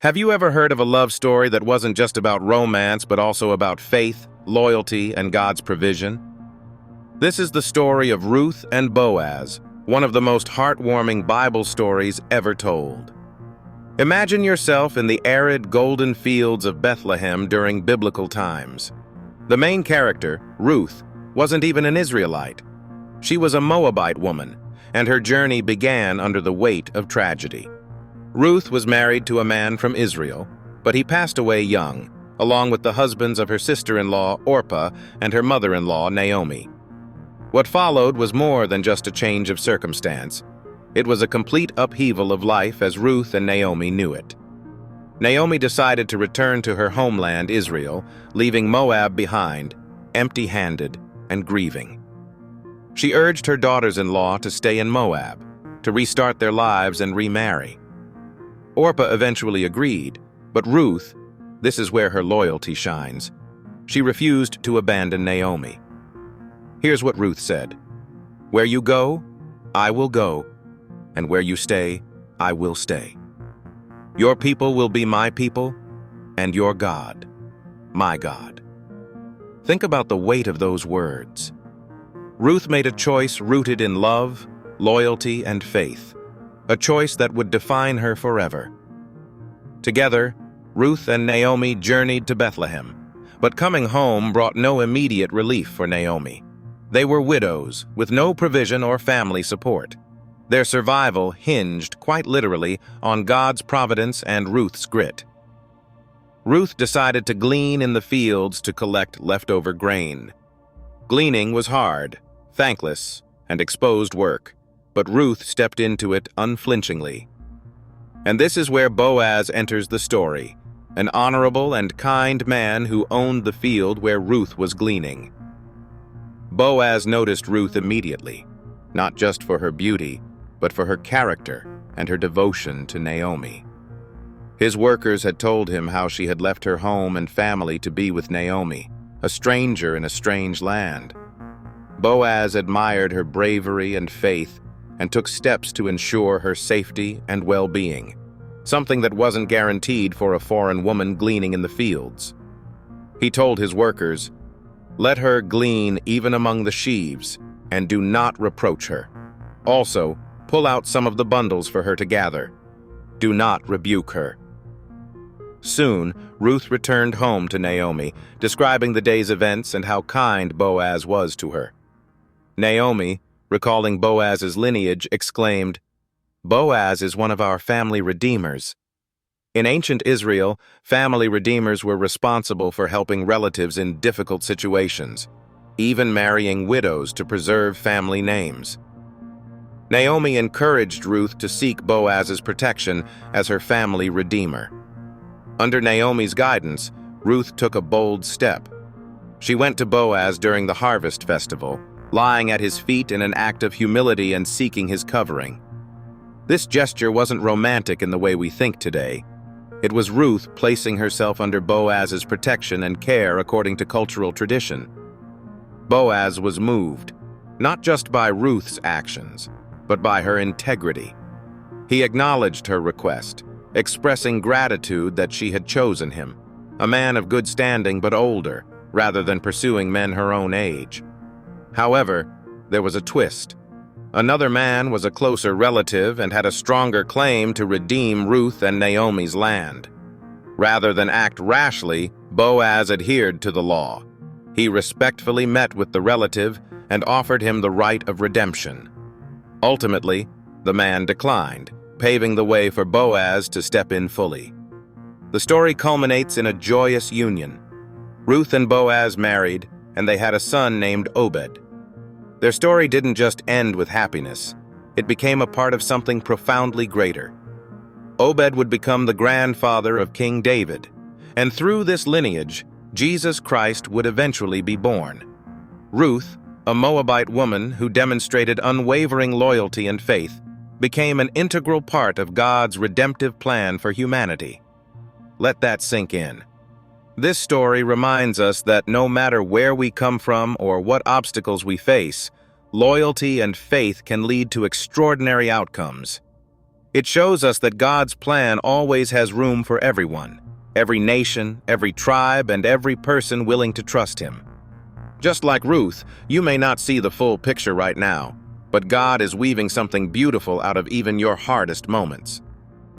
Have you ever heard of a love story that wasn't just about romance but also about faith, loyalty, and God's provision? This is the story of Ruth and Boaz, one of the most heartwarming Bible stories ever told. Imagine yourself in the arid golden fields of Bethlehem during biblical times. The main character, Ruth, wasn't even an Israelite. She was a Moabite woman, and her journey began under the weight of tragedy. Ruth was married to a man from Israel, but he passed away young, along with the husbands of her sister-in-law Orpah and her mother-in-law Naomi. What followed was more than just a change of circumstance. It was a complete upheaval of life as Ruth and Naomi knew it. Naomi decided to return to her homeland, Israel, leaving Moab behind, empty-handed and grieving. She urged her daughters-in-law to stay in Moab, to restart their lives and remarry. Orpah eventually agreed, but Ruth, this is where her loyalty shines. She refused to abandon Naomi. Here's what Ruth said: "Where you go, I will go, and where you stay, I will stay. Your people will be my people, and your God, my God." Think about the weight of those words. Ruth made a choice rooted in love, loyalty, and faith, a choice that would define her forever. Together, Ruth and Naomi journeyed to Bethlehem, but coming home brought no immediate relief for Naomi. They were widows with no provision or family support. Their survival hinged, quite literally, on God's providence and Ruth's grit. Ruth decided to glean in the fields to collect leftover grain. Gleaning was hard, thankless, and exposed work, but Ruth stepped into it unflinchingly. And this is where Boaz enters the story, an honorable and kind man who owned the field where Ruth was gleaning. Boaz noticed Ruth immediately, not just for her beauty, but for her character and her devotion to Naomi. His workers had told him how she had left her home and family to be with Naomi, a stranger in a strange land. Boaz admired her bravery and faith and took steps to ensure her safety and well-being, something that wasn't guaranteed for a foreign woman gleaning in the fields. He told his workers, "Let her glean even among the sheaves, and do not reproach her. Also, pull out some of the bundles for her to gather. Do not rebuke her." Soon, Ruth returned home to Naomi, describing the day's events and how kind Boaz was to her. Naomi, recalling Boaz's lineage, exclaimed, "Boaz is one of our family redeemers." In ancient Israel, family redeemers were responsible for helping relatives in difficult situations, even marrying widows to preserve family names. Naomi encouraged Ruth to seek Boaz's protection as her family redeemer. Under Naomi's guidance, Ruth took a bold step. She went to Boaz during the harvest festival, lying at his feet in an act of humility and seeking his covering. This gesture wasn't romantic in the way we think today. It was Ruth placing herself under Boaz's protection and care according to cultural tradition. Boaz was moved, not just by Ruth's actions, but by her integrity. He acknowledged her request, expressing gratitude that she had chosen him, a man of good standing but older, rather than pursuing men her own age. However, there was a twist. Another man was a closer relative and had a stronger claim to redeem Ruth and Naomi's land. Rather than act rashly, Boaz adhered to the law. He respectfully met with the relative and offered him the right of redemption. Ultimately, the man declined, paving the way for Boaz to step in fully. The story culminates in a joyous union. Ruth and Boaz married, and they had a son named Obed. Their story didn't just end with happiness. It became a part of something profoundly greater. Obed would become the grandfather of King David, and through this lineage, Jesus Christ would eventually be born. Ruth, a Moabite woman who demonstrated unwavering loyalty and faith, became an integral part of God's redemptive plan for humanity. Let that sink in. This story reminds us that no matter where we come from or what obstacles we face, loyalty and faith can lead to extraordinary outcomes. It shows us that God's plan always has room for everyone, every nation, every tribe, and every person willing to trust Him. Just like Ruth, you may not see the full picture right now, but God is weaving something beautiful out of even your hardest moments.